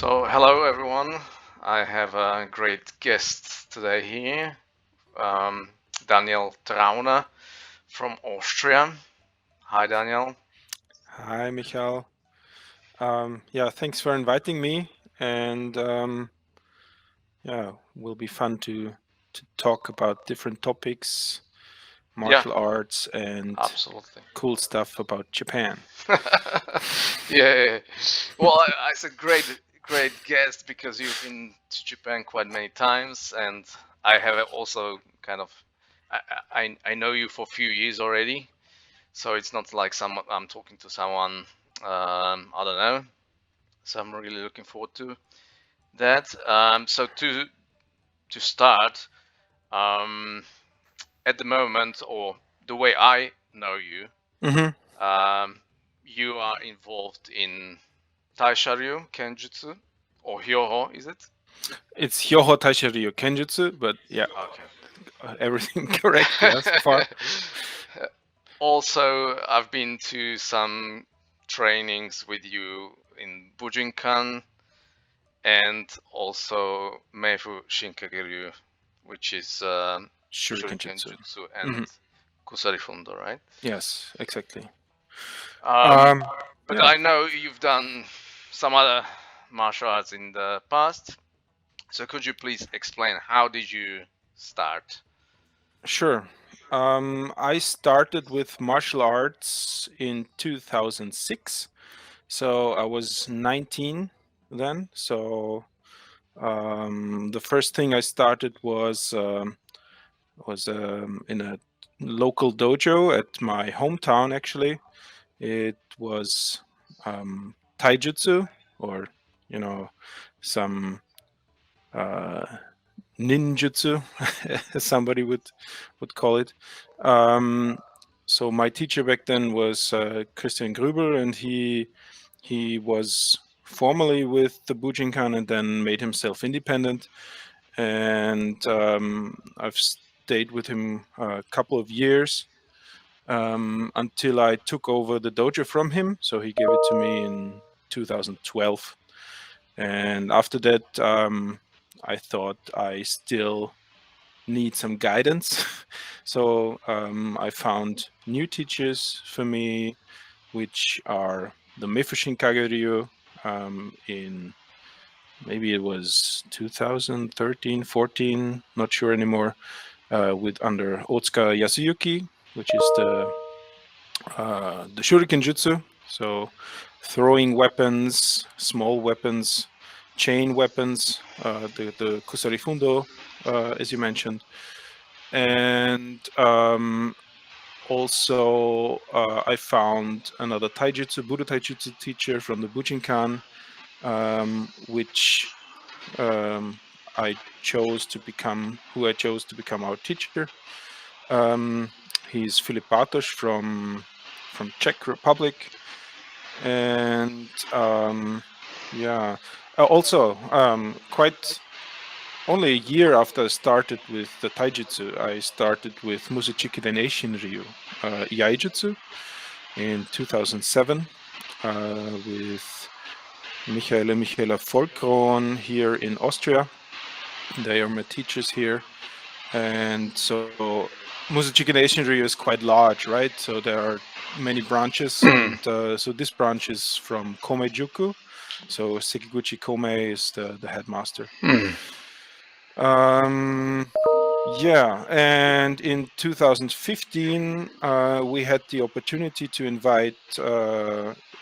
Hello everyone. I have a great guest today here, um, Daniel Trauner from Austria. Hi, Daniel. Hi, Michael. Thanks for inviting me, and will be fun to talk about different topics, Yeah, martial arts, and absolutely. cool stuff about Japan. Yeah. Well, it's a great guest because you've been to Japan quite many times, and I have also kind of, I know you for a few years already, so it's not like I'm talking to someone, I don't know. So I'm really looking forward to that. So to start, um, at the moment, or the way I know you, hmm um, you are involved in Taisha Ryu Kenjutsu, or Hyoho, is it? It's Hyoho Taisha Ryu Kenjutsu, but yeah, everything correct. Yeah, so far. Okay. Also, I've been to some trainings with you in Bujinkan and also Meifu Shinkage Ryu, which is Shuriken Shuriken Jutsu. Jutsu hmm and Kusari Fundo, right? Yes, exactly. Um, Um, but yeah, I know you've done some other martial arts in the past. So could you please explain how did you start? sure. I started with martial arts in 2006. So I was 19 then. So the first thing I started was in a local dojo at my hometown. Actually, it was taijutsu, or you know, some uh, ninjutsu, as somebody would call it. Um, so my teacher back then was Christian Gruber, and he was formerly with the Bujinkan and then made himself independent. And I've stayed with him a couple of years until I took over the dojo from him. So he gave it to me in 2012. And after that, I thought I still need some guidance. So I found new teachers for me, which are the Meifu Shinkage Ryu in maybe it was 2013, 14, not sure anymore, with under Otsuka Yasuyuki, which is the Shuriken Jutsu. So throwing weapons, small weapons, chain weapons, the Kusari Fundo, as you mentioned. And also, I found another Taijutsu, Budo Taijutsu teacher from the Bujinkan, which um, who I chose to become our teacher. Um, he's Filip Bartos from Czech Republic, and yeah, also quite only a year after I started with the Taijutsu, I started with Musashiki Daishin Ryu Iaijutsu in 2007 with Michael and Michaela Volkron here in Austria. They are my teachers here. And so Musashiki Daishin Ryu is quite large, right? So there are many branches. And so this branch is from Komejuku. So Sekiguchi Kome is the headmaster. Um, Yeah, and in 2015, we had the opportunity to invite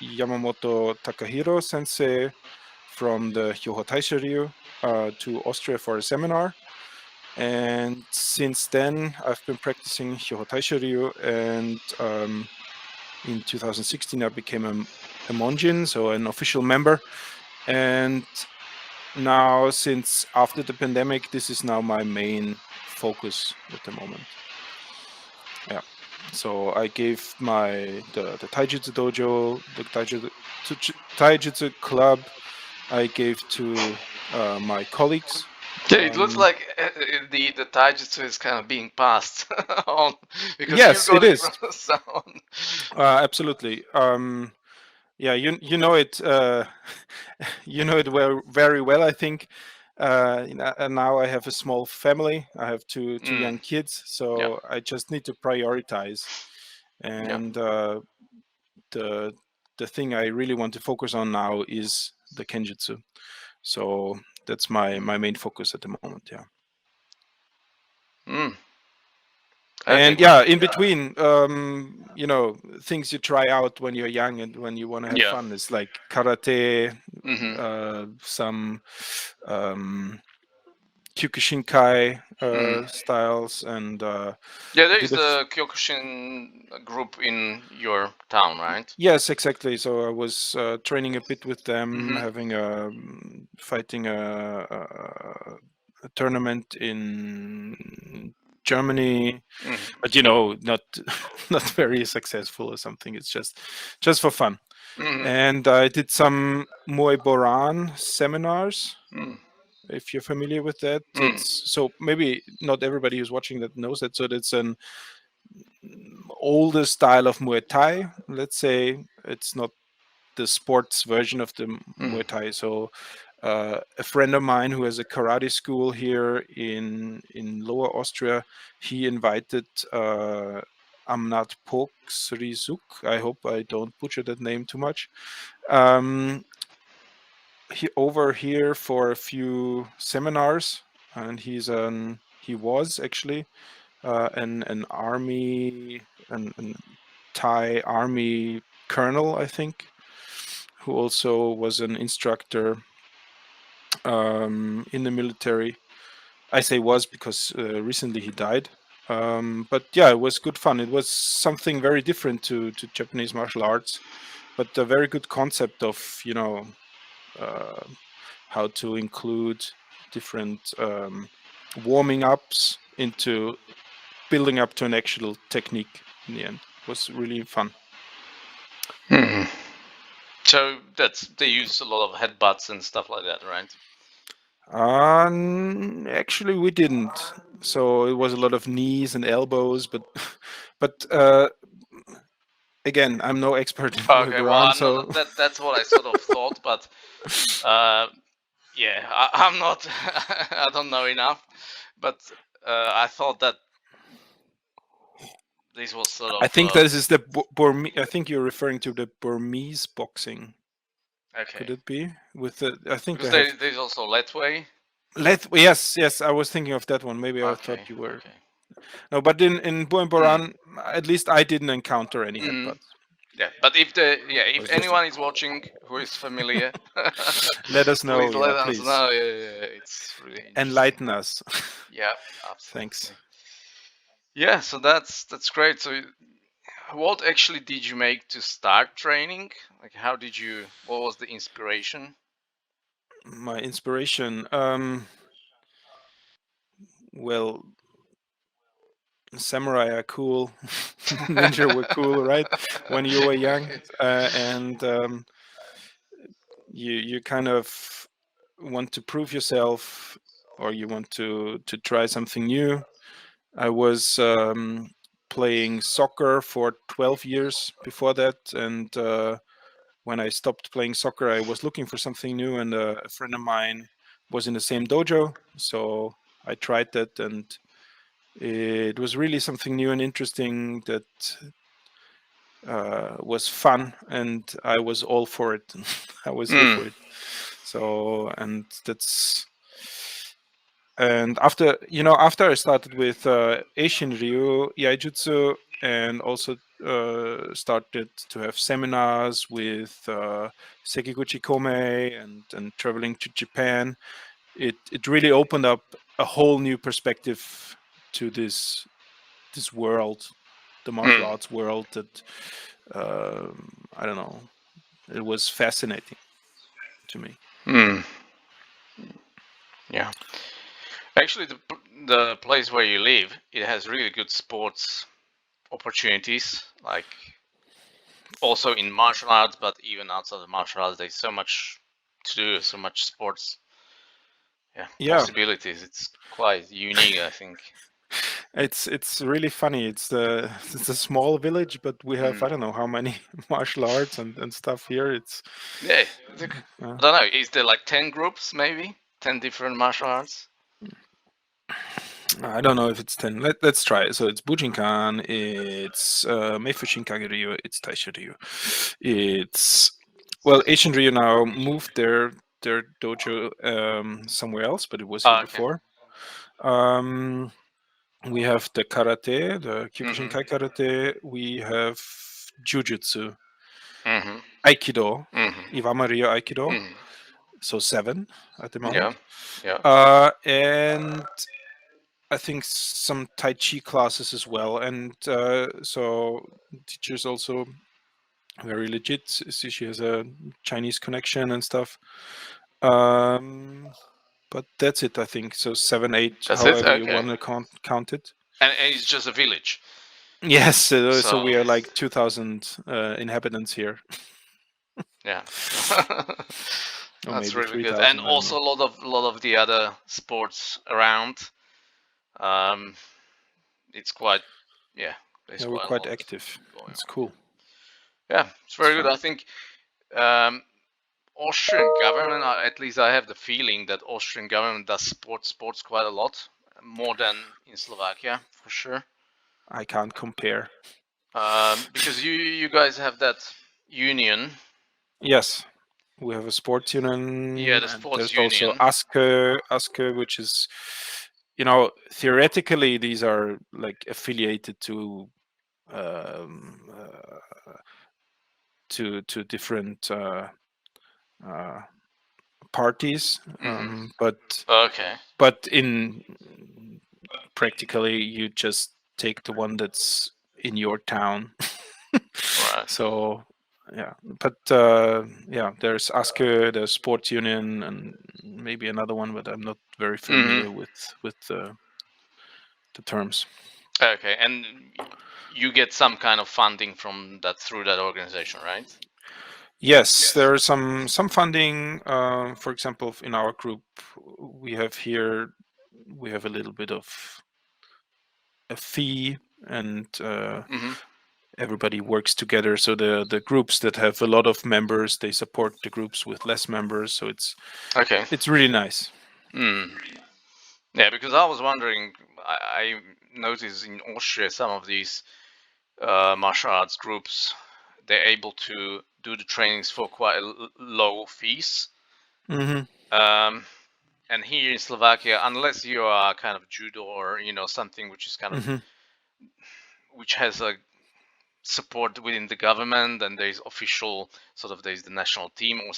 Yamamoto Takahiro sensei from the Hyoho Taisha Ryu to Austria for a seminar. And since then, I've been practicing Hyoho Taisha Ryu, and in 2016, I became a monjin, so an official member. And now, since after the pandemic, this is now my main focus at the moment. Yeah. So I gave the Taijutsu dojo, the Taijutsu club, I gave to my colleagues. Yeah, it looks like the taijutsu is kind of being passed on because you Yes, got it it is. from someone. Absolutely. Yeah, you know it. You know it very well. I think. And now I have a small family. I have two Mm. young kids, Yeah. so I just need to prioritize. Yeah. And the the thing I really want to focus on now is the Kenjutsu. So that's my main focus at the moment. Yeah. Mm. Okay. And Great. yeah, in between, things you try out when you're young and when you want to have Yeah. fun is like karate, Mm-hmm. some um, Kyokushinkai Mm. styles, and Yeah, I there did is a Kyokushin group in your town, right? yes, exactly. So I was training a bit with them, Mm-hmm. having fighting a tournament in Germany, Mm-hmm. but not not very successful or something. It's just for fun. Mm-hmm. And I did some Muay Boran seminars. Mm. If you're familiar with that, Mm. it's so maybe not everybody who's watching that knows that. So that's an older style of Muay Thai. Let's say it's not the sports version of the Mm. Muay Thai. So a friend of mine who has a karate school here in Lower Austria, he invited Amnat Rizuk. I hope I don't butcher that name too much. Um, he over here for a few seminars, and he was actually an army an Thai army colonel, I think, who also was an instructor in the military. I say was because recently he died. But yeah, it was good fun. It was something very different to Japanese martial arts, but a very good concept of uh, how to include different warming ups into building up to an actual technique in the end. It was really fun. Mm. So they use a lot of headbutts and stuff like that, right? Actually, we didn't. So it was a lot of knees and elbows, but but again, I'm no expert in Muay Okay. Well, Boran, I'm so not. That's what I sort of thought, but uh, yeah, I'm not. I don't know enough, but I thought that this was sort I of think this is the Burmese. I think you're referring to the Burmese boxing. okay Could it be with the? I think because they have. there's also Letway. Let Yes, yes. I was thinking of that one. Maybe I Okay. thought you were Okay. no, but in Muay Mm. Boran, at least I didn't encounter any Mm. headbutts. Yeah, but It if was just anyone is watching who is familiar, let us know. please let Yeah, us please know. Yeah, yeah, yeah, it's really interesting. enlighten us. Yeah, Thanks. absolutely. Yeah, so that's great. So, what actually did you make to start training? Like, how did you? What was the inspiration? My inspiration. Well, samurai are cool, ninja were cool, right? When you were young, and you kind of want to prove yourself, or you want to try something new. I was playing soccer for 12 years before that, and when I stopped playing soccer, I was looking for something new, and a friend of mine was in the same dojo, so I tried that, and it was really something new and interesting that was fun, and I was all for it. I was here Mm. for it. So, and after I started with Asian Ryu Yaijutsu, and also started to have seminars with Sekiguchi Kome, and traveling to Japan, it really opened up a whole new perspective to this world, the martial Mm. arts world, that I don't know, it was fascinating to me. Mm. Yeah. Actually, the place where you live, it has really good sports opportunities. Like also in martial arts, but even outside of martial arts, there's so much to do, so much sports, yeah, Yeah, possibilities. It's quite unique, I think. It's really funny. It's a small village, but we have Mm. I don't know how many martial arts and stuff here. It's Yeah, uh, I don't know. Is there like 10 groups, maybe 10 different martial arts? I don't know if it's 10. Let's try it. So it's Bujinkan, it's Meifu Shinkage Ryu, it's Taisha Ryu. It's well, Asian Ryu now moved their dojo somewhere else, but it was here Oh, okay. before. Um, we have the karate, the Mhm. Kyokushinkai karate. We have jujutsu, Mhm. aikido, Mhm. Iwama Ryu aikido. Mhm. So 7 at the Yeah. moment. Yeah. And I think some Tai Chi classes as well. And so teacher's also very legit. See, she has a Chinese connection and stuff. But that's it, I think. So 7, 8, That's it. however you Okay. want to count it. And it's just a village. Yes, so So we are like 2,000 inhabitants here, yeah. or That's maybe really good. And 3,000. I don't also know. a lot of the other sports around. Um, it's quite, yeah, there's Yeah, we're quite a quite lot active. going It's on. cool. Yeah, it's It's very good. fun. I think um, Austrian government, at least I have the feeling that Austrian government does sports quite a lot, more than in Slovakia for sure. I can't compare. Because you guys have that union, Yes, we have a sports yeah, union, the and sports there's also union. ASKE, which is, theoretically these are like affiliated um, uh, to different uh, parties, Hmm. Okay, but in practically you just take the one that's in your town. right. So yeah, but yeah, there's ASKE, there's Sports Union, and maybe another one, but I'm not very Hmm. familiar with the terms. Okay, and you get some kind of funding from that through that organization, right? Yes, there is some funding. For example, in our group, we have here we have a little bit of a fee, and Hmm. everybody works together. So the groups that have a lot of members, they support the groups with less members. So Okay. it's really nice. Mm. Yeah, because I was wondering, I noticed in Austria some of these martial arts groups, they're able to do the trainings for quite low fees. Hmm. Um, and here in Slovakia, unless you are kind of judo or something which is kind of Hmm. which has a support within the government, and there's official sort of there's the national team, or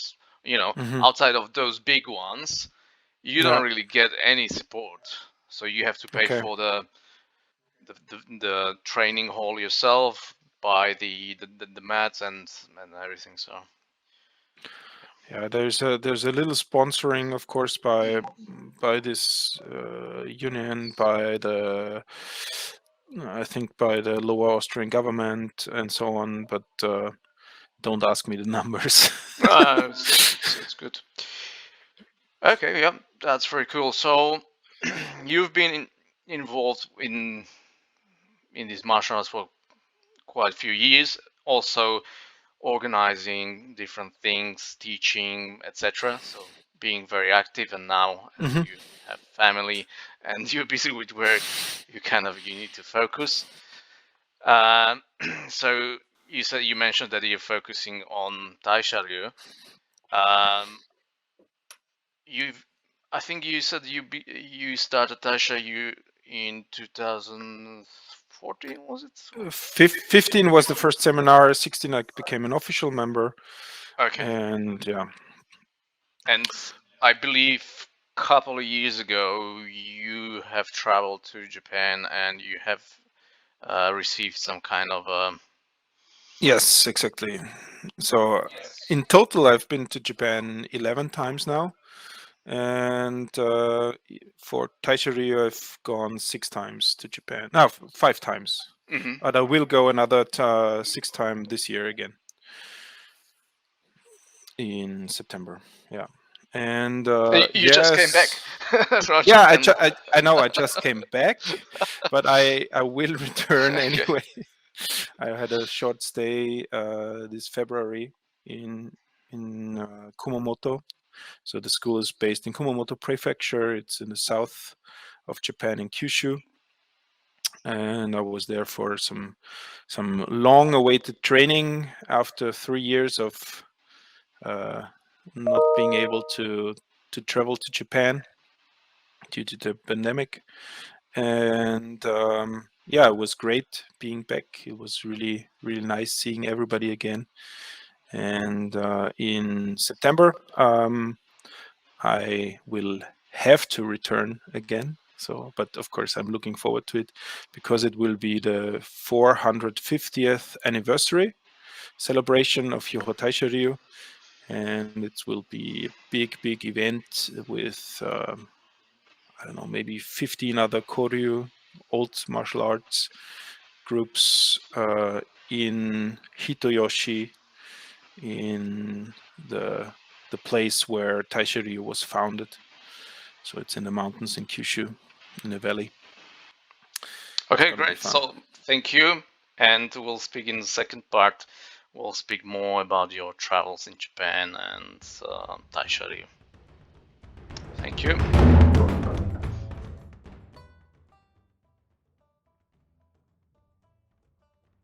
Hmm. outside of those big ones, you Yeah. don't really get any support. So you have to pay Okay. for the training hall yourself, buy the mats and everything. So Yeah. There's a little sponsoring, of course, by mm. by this union, by the I think by the Lower Austrian government and so on. But don't ask me the numbers. It's good. Okay, yeah, that's very cool. So you've been involved in these martial arts for quite a few years, also organizing different things, teaching, etc. So being very active, and now as Hmm. you have family and you're busy with work, you need to focus. Um, so you mentioned that you're focusing on Taisha Ryu. Um, you've I think you said you started Taisha you in 2014, was it? 15 was the first seminar. 16 I became an official member, Okay. and yeah. And I believe a couple of years ago you have traveled to Japan and you have received some kind of Yes, exactly. So in total, I've been to Japan 11 times now, and for Taisha Ryu, I've gone 6 times to Japan. No, 5 times, mhm. but I will go another 6 time this year again in September. Yeah, and You just came yes, back. from Yeah, Japan. I know I just came back, but I will return Okay. anyway. I had a short stay this February in Kumamoto. So the school is based in Kumamoto Prefecture. It's in the south of Japan in Kyushu, and I was there for some long-awaited training after 3 years of uh, not being able to travel to Japan due to the pandemic. And yeah, it was great being back. It was really nice seeing everybody again. And in September, I will have to return again. So, but of course, I'm looking forward to it because it will be the 450th anniversary celebration of Hyoho Taisha Ryu, and it will be a big event with I don't know, maybe 15 other Koryu, old martial arts groups in Hitoyoshi, in the place where Taisha Ryu was founded. So it's in the mountains in Kyushu, in the valley. It's Okay, gonna be great. fun. So thank you, and we'll speak in the second part. We'll speak more about your travels in Japan and Taisha Ryu. Thank you.